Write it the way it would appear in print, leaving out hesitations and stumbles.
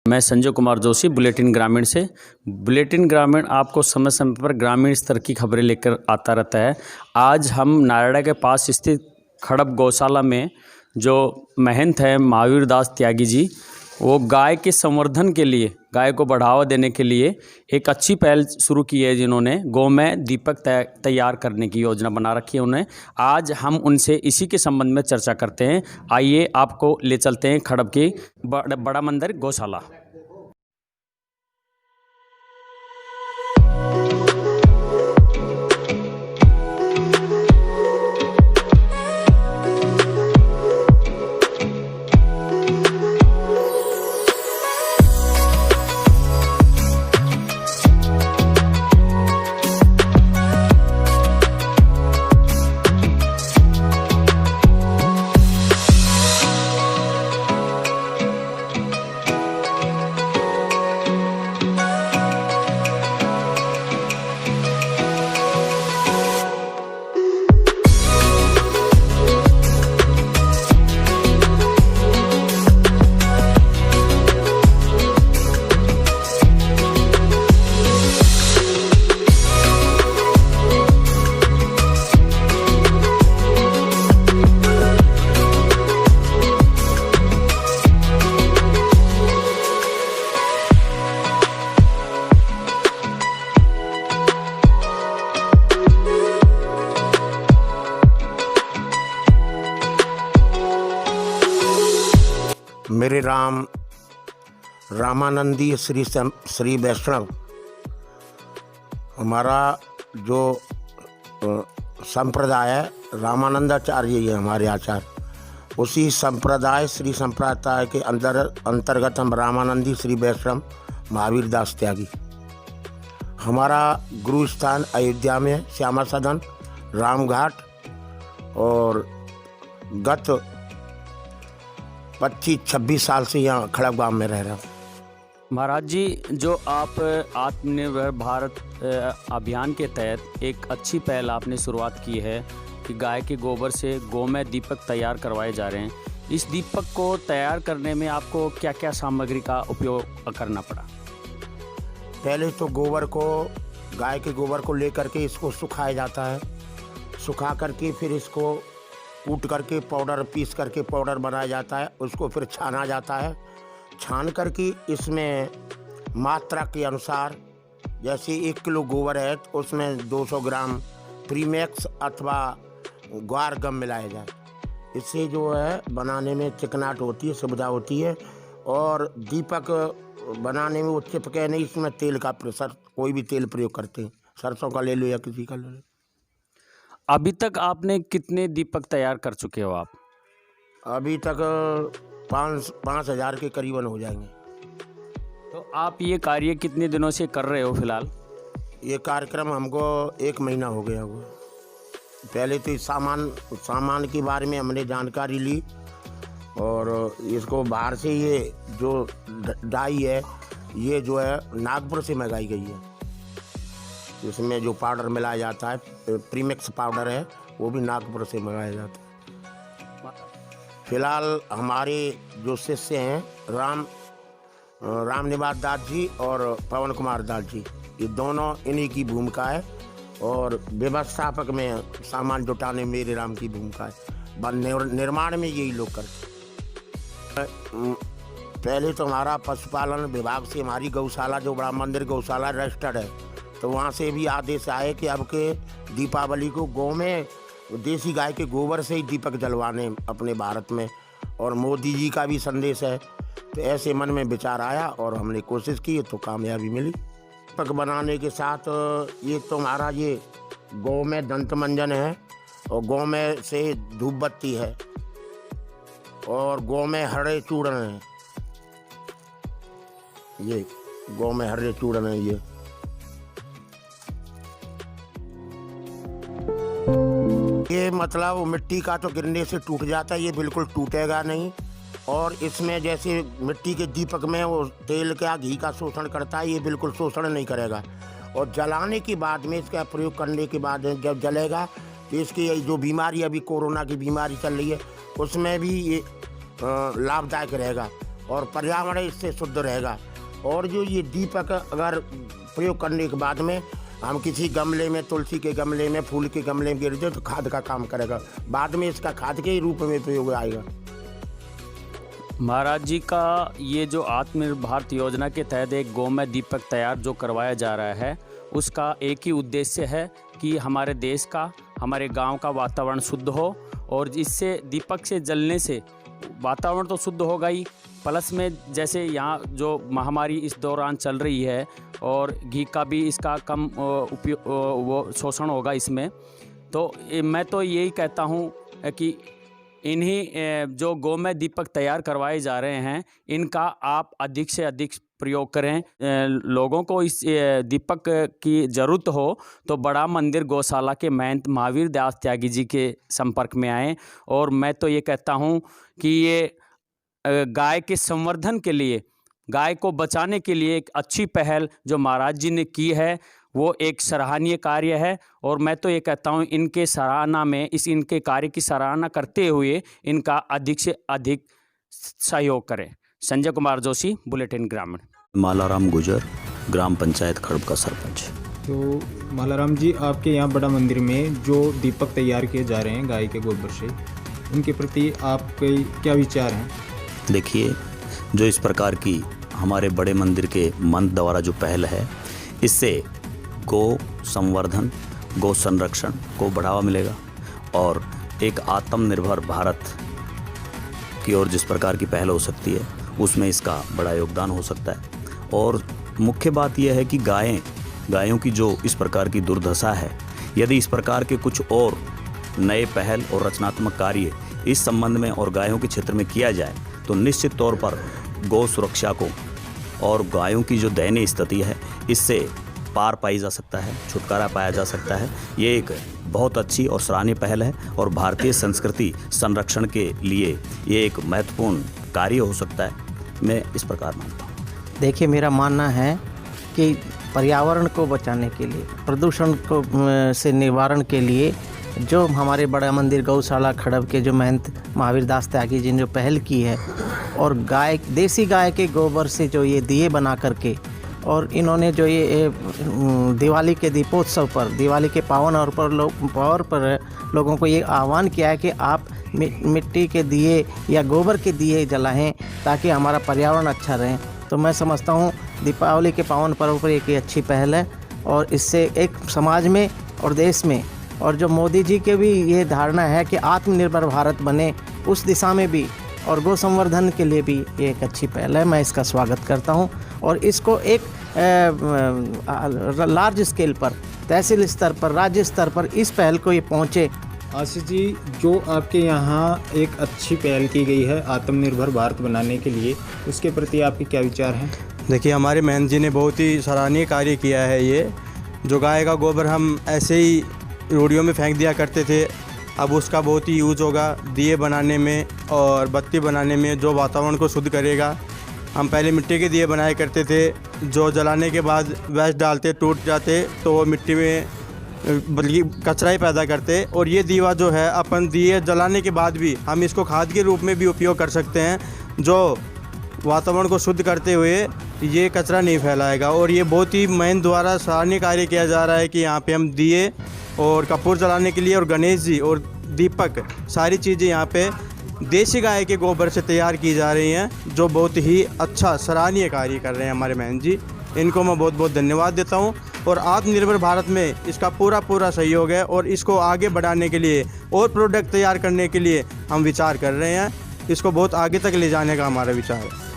मैं संजय कुमार जोशी बुलेटिन ग्रामीण से। बुलेटिन ग्रामीण आपको समय समय पर ग्रामीण स्तर की खबरें लेकर आता रहता है। आज हम नारायणा के पास स्थित खड़प गौशाला में जो महंत हैं महावीर दास त्यागी जी, वो गाय के संवर्धन के लिए, गाय को बढ़ावा देने के लिए एक अच्छी पहल शुरू की है, जिन्होंने गौमय दीपक तैयार करने की योजना बना रखी है उन्हें। आज हम उनसे इसी के संबंध में चर्चा करते हैं। आइए आपको ले चलते हैं खड़प की बड़ा मंदिर गौशाला। मेरे राम रामानंदी श्री वैष्णव, हमारा जो संप्रदाय है रामानंदाचार्य ही है हमारे आचार्य। उसी संप्रदाय श्री संप्रदाय के अंतर्गत हम रामानंदी श्री वैष्णव महावीर दास त्यागी। हमारा गुरु स्थान अयोध्या में श्यामा सदन रामघाट, और गत 25-26 साल से यहाँ खड़प गांव में रह रहा हूँ। महाराज जी, जो आप आत्मनिर्भर भारत अभियान के तहत एक अच्छी पहल आपने शुरुआत की है कि गाय के गोबर से गौमय दीपक तैयार करवाए जा रहे हैं। इस दीपक को तैयार करने में आपको क्या क्या सामग्री का उपयोग करना पड़ा? पहले तो गाय के गोबर को लेकर के इसको सुखाया जाता है। सुखा करके फिर इसको कूट करके पाउडर पीस करके पाउडर बनाया जाता है। उसको फिर छाना जाता है। छान करके इसमें मात्रा के अनुसार, जैसे 1 किलो गोबर है तो उसमें 200 ग्राम प्रीमैक्स अथवा ग्वार गम मिलाया जाए। इससे जो है बनाने में चिकनाहट होती है, सुविधा होती है, और दीपक बनाने में वो चिपके नहीं। इसमें तेल का कोई भी तेल प्रयोग करते हैं, सरसों का ले लो या किसी का ले लो। अभी तक आपने कितने दीपक तैयार कर चुके हो आप? अभी तक 5,000 के करीबन हो जाएंगे। तो आप ये कार्य कितने दिनों से कर रहे हो फिलहाल? ये कार्यक्रम हमको 1 महीना हो गया हुआ। पहले तो इस सामान के बारे में हमने जानकारी ली, और इसको बाहर से ये जो डाई है ये जो है नागपुर से मंगाई गई है। इसमें जो पाउडर मिलाया जाता है प्रीमिक्स पाउडर है, वो भी नागपुर से मंगाया जाता है। फिलहाल हमारे जो शिष्य हैं राम निवास दास जी और पवन कुमार दास जी, ये दोनों इन्हीं की भूमिका है, और व्यवस्थापक में सामान जुटाने मेरे राम की भूमिका है। निर्माण में यही लोग करते। पहले तो हमारा पशुपालन विभाग से हमारी गौशाला जो बड़ा मंदिर गौशाला रजिस्टर्ड है, तो वहाँ से भी आदेश आए कि अब के दीपावली को गाँव में देसी गाय के गोबर से ही दीपक जलवाने अपने भारत में, और मोदी जी का भी संदेश है। तो ऐसे मन में विचार आया और हमने कोशिश की तो कामयाबी मिली। दीपक बनाने के साथ ये तो हमारा ये गाँव में दंत मंजन है, और गाँव में से धूप बत्ती है, और गाँव में हरे चूर्ण है। ये गाँव में हरे चूर्ण है। ये मतलब वो मिट्टी का तो गिरने से टूट जाता है, ये बिल्कुल टूटेगा नहीं। और इसमें जैसे मिट्टी के दीपक में वो तेल का घी का शोषण करता है, ये बिल्कुल शोषण नहीं करेगा। और जलाने के बाद में, इसका प्रयोग करने के बाद जब जलेगा तो इसकी जो बीमारी अभी कोरोना की बीमारी चल रही है उसमें भी ये लाभदायक रहेगा। और पर्यावरण इससे शुद्ध रहेगा। और जो ये दीपक अगर प्रयोग करने के बाद में हम किसी गमले में, तुलसी के गमले में, फूल के गमले में गिर जाए तो खाद का काम करेगा, बाद में इसका खाद के ही रूप में प्रयोग आएगा। महाराज जी का ये जो आत्मनिर्भर भारत योजना के तहत एक गोमय दीपक तैयार जो करवाया जा रहा है, उसका एक ही उद्देश्य है कि हमारे देश का, हमारे गांव का वातावरण शुद्ध हो। और इससे दीपक से जलने से वातावरण तो शुद्ध होगा ही, प्लस में जैसे यहाँ जो महामारी इस दौरान चल रही है और घी का भी इसका कम उपयोग वो शोषण होगा इसमें। तो मैं तो यही कहता हूँ कि इन्हीं जो गोमय दीपक तैयार करवाए जा रहे हैं, इनका आप अधिक से अधिक प्रयोग करें। लोगों को इस दीपक की ज़रूरत हो तो बड़ा मंदिर गौशाला के महंत महावीर दास त्यागी जी के संपर्क में आएँ। और मैं तो ये कहता हूँ कि ये गाय के संवर्धन के लिए, गाय को बचाने के लिए एक अच्छी पहल जो महाराज जी ने की है, वो एक सराहनीय कार्य है। और मैं तो ये कहता हूँ इनके सराहना में, इनके कार्य की सराहना करते हुए इनका अधिक से अधिक सहयोग करें। संजय कुमार जोशी, बुलेटिन ग्रामीण। मालाराम गुजर, ग्राम पंचायत खड़ब का सरपंच। तो मालाराम जी, आपके यहाँ बड़ा मंदिर में जो दीपक तैयार किए जा रहे हैं गाय के गोबर से, उनके प्रति आपके क्या विचार हैं? देखिए, जो इस प्रकार की हमारे बड़े मंदिर के मंत्र द्वारा जो पहल है, इससे गौ संवर्धन, गौ संरक्षण को बढ़ावा मिलेगा और एक आत्मनिर्भर भारत की ओर जिस प्रकार की पहल हो सकती है, उसमें इसका बड़ा योगदान हो सकता है। और मुख्य बात यह है कि गायों की जो इस प्रकार की दुर्दशा है, यदि इस प्रकार के कुछ और नए पहल और रचनात्मक कार्य इस संबंध में और गायों के क्षेत्र में किया जाए तो निश्चित तौर पर गौ सुरक्षा को और गायों की जो दयनीय स्थिति है, इससे पार पाई जा सकता है, छुटकारा पाया जा सकता है। ये एक बहुत अच्छी और सराहनीय पहल है और भारतीय संस्कृति संरक्षण के लिए ये एक महत्वपूर्ण कार्य हो सकता है। मैं इस प्रकार मानता हूँ। देखिए, मेरा मानना है कि पर्यावरण को बचाने के लिए, प्रदूषण को से निवारण के लिए जो हमारे बड़ा मंदिर गौशाला खड़ब के जो महंत महावीर दास त्यागी जी ने जो पहल की है, और देसी गाय के गोबर से जो ये दिए बना करके, और इन्होंने जो ये दिवाली के दीपोत्सव पर, दिवाली के पावन पर लोगों को ये आह्वान किया है कि आप मिट्टी के दिए या गोबर के दिए जलाएं ताकि हमारा पर्यावरण अच्छा रहे। तो मैं समझता हूँ दीपावली के पावन पर्व पर एक अच्छी पहल है और इससे एक समाज में और देश में, और जो मोदी जी के भी ये धारणा है कि आत्मनिर्भर भारत बने, उस दिशा में भी और गौ संवर्धन के लिए भी ये एक अच्छी पहल है। मैं इसका स्वागत करता हूँ और इसको एक लार्ज स्केल पर, तहसील स्तर पर, राज्य स्तर पर इस पहल को ये पहुँचे। आशीष जी, जो आपके यहाँ एक अच्छी पहल की गई है आत्मनिर्भर भारत बनाने के लिए, उसके प्रति आपके क्या विचार हैं? देखिए, हमारे महंत जी ने बहुत ही सराहनीय कार्य किया है। ये जो गाय का गोबर हम ऐसे ही रोडियों में फेंक दिया करते थे, अब उसका बहुत ही यूज़ होगा दिए बनाने में और बत्ती बनाने में, जो वातावरण को शुद्ध करेगा। हम पहले मिट्टी के दिए बनाया करते थे, जो जलाने के बाद वेस्ट डालते टूट जाते तो वो मिट्टी में बल्कि कचरा ही पैदा करते। और ये दीवा जो है, अपन दिए जलाने के बाद भी हम इसको खाद के रूप में भी उपयोग कर सकते हैं, जो वातावरण को शुद्ध करते हुए ये कचरा नहीं फैलाएगा। और ये बहुत ही महंत द्वारा सराहनीय कार्य किया जा रहा है कि यहाँ पे हम दिए और कपूर जलाने के लिए और गणेश जी और दीपक, सारी चीज़ें यहाँ पे देसी गाय के गोबर से तैयार की जा रही हैं, जो बहुत ही अच्छा सराहनीय कार्य कर रहे हैं हमारे महंत जी। इनको मैं बहुत बहुत धन्यवाद देता हूँ और आत्मनिर्भर भारत में इसका पूरा सहयोग है और इसको आगे बढ़ाने के लिए और प्रोडक्ट तैयार करने के लिए हम विचार कर रहे हैं। इसको बहुत आगे तक ले जाने का हमारा विचार है।